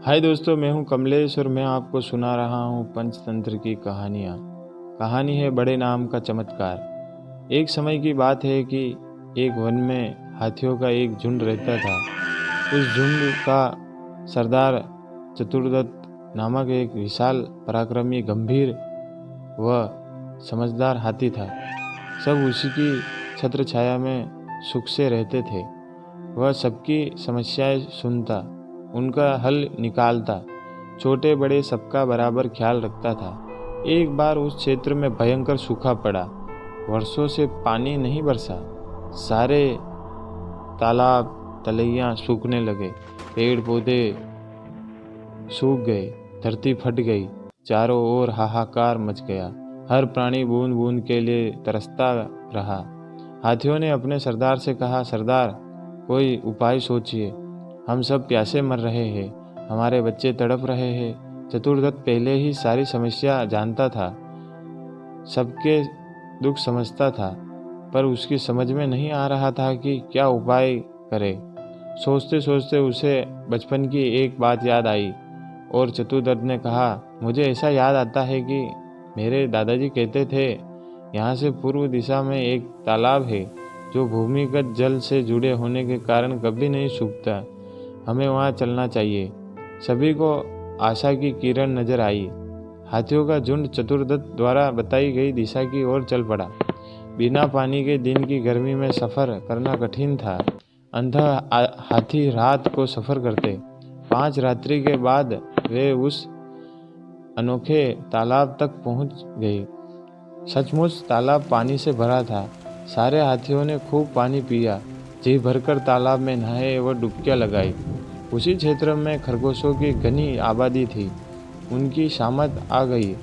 हाय दोस्तों, मैं हूं कमलेश और मैं आपको सुना रहा हूं पंचतंत्र की कहानियां। कहानी है बड़े नाम का चमत्कार। एक समय की बात है कि एक वन में हाथियों का एक झुंड रहता था। उस झुंड का सरदार चतुर्दत्त नामक एक विशाल पराक्रमी गंभीर व समझदार हाथी था। सब उसी की छत्र छाया में सुख से रहते थे। वह सबकी समस्याएं सुनता, उनका हल निकालता, छोटे बड़े सबका बराबर ख्याल रखता था। एक बार उस क्षेत्र में भयंकर सूखा पड़ा। वर्षों से पानी नहीं बरसा। सारे तालाब तलैया सूखने लगे, पेड़ पौधे सूख गए, धरती फट गई, चारों ओर हाहाकार मच गया। हर प्राणी बूंद बूंद के लिए तरसता रहा। हाथियों ने अपने सरदार से कहा, सरदार, कोई उपाय सोचिए, हम सब प्यासे मर रहे हैं, हमारे बच्चे तड़प रहे हैं। चतुर्दत्त पहले ही सारी समस्या जानता था, सबके दुख समझता था, पर उसकी समझ में नहीं आ रहा था कि क्या उपाय करे। सोचते सोचते उसे बचपन की एक बात याद आई और चतुर्दत्त ने कहा, मुझे ऐसा याद आता है कि मेरे दादाजी कहते थे, यहाँ से पूर्व दिशा में एक तालाब है जो भूमिगत जल से जुड़े होने के कारण कभी नहीं सूखता। हमें वहाँ चलना चाहिए। सभी को आशा की किरण नजर आई। हाथियों का झुंड चतुर्दत्त द्वारा बताई गई दिशा की ओर चल पड़ा। बिना पानी के दिन की गर्मी में सफ़र करना कठिन था। अंधा हाथी रात को सफ़र करते। 5 रात्रि के बाद वे उस अनोखे तालाब तक पहुंच गए। सचमुच तालाब पानी से भरा था। सारे हाथियों ने खूब पानी पिया, जी भरकर तालाब में नहाए व डुबकियां लगाई। उसी क्षेत्र में खरगोशों की घनी आबादी थी। उनकी शामत आ गई।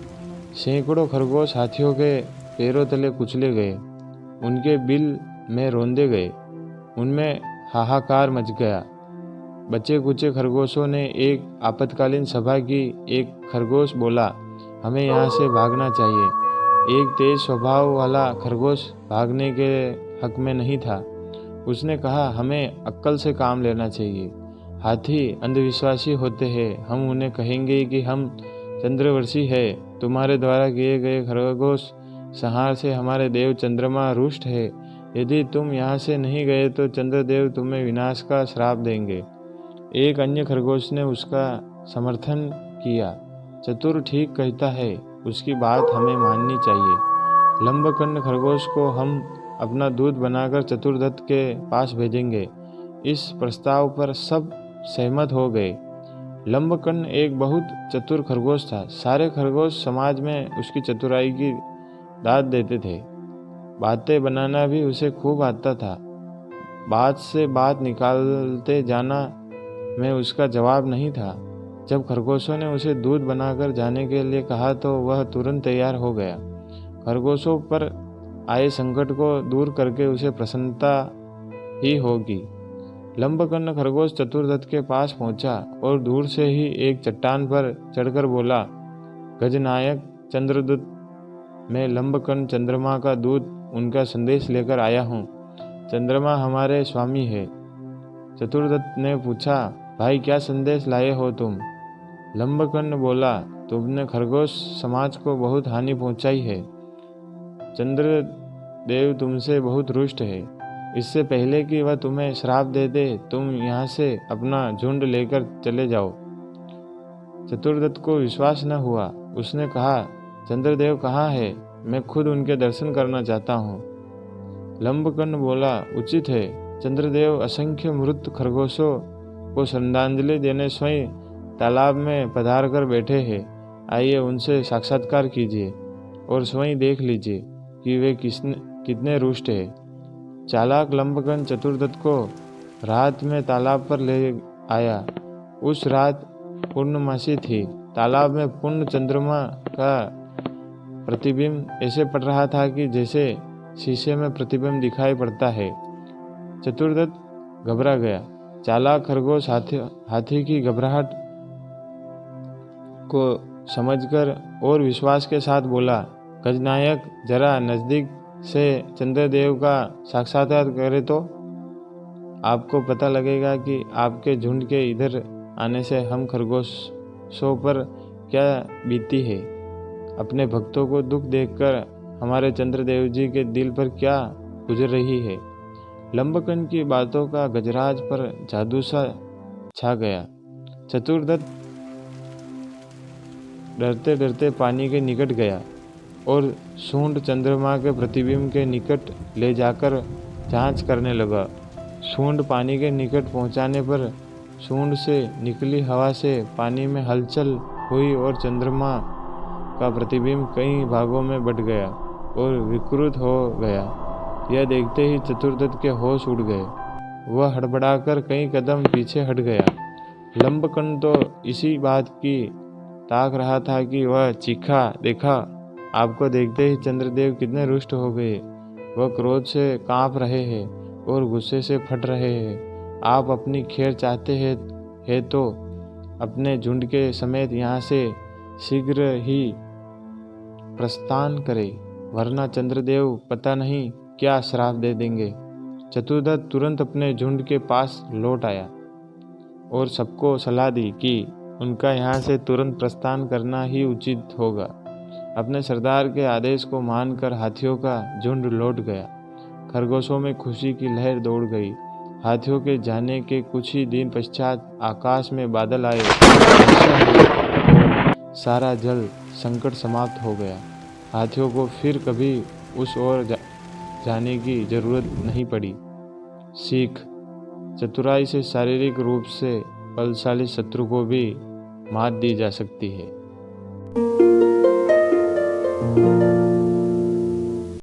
सैकड़ों खरगोश हाथियों के पैरों तले कुचले गए, उनके बिल में रौंदे गए, उनमें हाहाकार मच गया। बचे कुचे खरगोशों ने एक आपातकालीन सभा की। एक खरगोश बोला, हमें यहाँ से भागना चाहिए। एक तेज स्वभाव वाला खरगोश भागने के हक में नहीं था। उसने कहा, हमें अक्ल से काम लेना चाहिए। हाथी अंधविश्वासी होते हैं। हम उन्हें कहेंगे कि हम चंद्रवंशी है, तुम्हारे द्वारा किए गए खरगोश संहार से हमारे देव चंद्रमा रुष्ट है। यदि तुम यहाँ से नहीं गए तो चंद्रदेव तुम्हें विनाश का श्राप देंगे। एक अन्य खरगोश ने उसका समर्थन किया। चतुर ठीक कहता है, उसकी बात हमें माननी चाहिए। लंबकर्ण खरगोश को हम अपना दूत बनाकर चतुर्दत्त के पास भेजेंगे। इस प्रस्ताव पर सब सहमत हो गए। लंबकर्ण एक बहुत चतुर खरगोश था। सारे खरगोश समाज में उसकी चतुराई की दाद देते थे। बातें बनाना भी उसे खूब आता था। बात से बात निकालते जाना में उसका जवाब नहीं था। जब खरगोशों ने उसे दूध बनाकर जाने के लिए कहा तो वह तुरंत तैयार हो गया। खरगोशों पर आए संकट को दूर करके उसे प्रसन्नता ही होगी। लंबकर्ण खरगोश चतुर्दत्त के पास पहुंचा और दूर से ही एक चट्टान पर चढ़कर बोला, गजनायक चंद्रदूत, मैं लंबकर्ण चंद्रमा का दूत उनका संदेश लेकर आया हूँ। चंद्रमा हमारे स्वामी है। चतुर्दत्त ने पूछा, भाई क्या संदेश लाए हो तुम? लंबकर्ण बोला, तुमने खरगोश समाज को बहुत हानि पहुंचाई है। चंद्रदेव तुमसे बहुत रुष्ट है। इससे पहले कि वह तुम्हें श्राप दे दे, तुम यहाँ से अपना झुंड लेकर चले जाओ। चतुर्दत्त को विश्वास न हुआ। उसने कहा, चंद्रदेव कहाँ है? मैं खुद उनके दर्शन करना चाहता हूँ। लंबकर्ण बोला, उचित है। चंद्रदेव असंख्य मृत खरगोशों को श्रद्धांजलि देने स्वयं तालाब में पधार कर बैठे हैं। आइए उनसे साक्षात्कार कीजिए और स्वयं देख लीजिए कि वे कितने रुष्ट है। चालाक लंबकर्ण चतुर्दत्त को रात में तालाब पर ले आया। उस रात पूर्णमासी थी। तालाब में पूर्ण चंद्रमा का प्रतिबिंब ऐसे पड़ रहा था कि जैसे शीशे में प्रतिबिंब दिखाई पड़ता है। चतुर्दत्त घबरा गया। चालाक खरगोश हाथी की घबराहट को समझकर और विश्वास के साथ बोला, गजनायक, जरा नज़दीक से चंद्रदेव का साक्षात्कार करें तो आपको पता लगेगा कि आपके झुंड के इधर आने से हम खरगोशों पर क्या बीती है। अपने भक्तों को दुख देखकर हमारे चंद्रदेव जी के दिल पर क्या गुजर रही है। लंबकन की बातों का गजराज पर जादू सा छा गया। चतुर्दत्त डरते डरते पानी के निकट गया और सूंड चंद्रमा के प्रतिबिंब के निकट ले जाकर जांच करने लगा। सूंड पानी के निकट पहुंचाने पर सूंड से निकली हवा से पानी में हलचल हुई और चंद्रमा का प्रतिबिंब कई भागों में बट गया और विकृत हो गया। यह देखते ही चतुर्दत्त के होश उड़ गए। वह हड़बड़ाकर कई कदम पीछे हट गया। लंबकन तो इसी बात की ताक रहा था कि वह चीखा, देखा, आपको देखते ही चंद्रदेव कितने रुष्ट हो गए। वह क्रोध से कांप रहे हैं और गुस्से से फट रहे हैं। आप अपनी खैर चाहते हैं तो अपने झुंड के समेत यहाँ से शीघ्र ही प्रस्थान करें, वरना चंद्रदेव पता नहीं क्या श्राप दे देंगे। चतुर्दत्त तुरंत अपने झुंड के पास लौट आया और सबको सलाह दी कि उनका यहाँ से तुरंत प्रस्थान करना ही उचित होगा। अपने सरदार के आदेश को मानकर हाथियों का झुंड लौट गया। खरगोशों में खुशी की लहर दौड़ गई। हाथियों के जाने के कुछ ही दिन पश्चात आकाश में बादल आए, वर्षा हुई और सारा जल संकट समाप्त हो गया। हाथियों को फिर कभी उस ओर जाने की जरूरत नहीं पड़ी। सीख: चतुराई से शारीरिक रूप से बलशाली शत्रु को भी मात दी जा सकती है।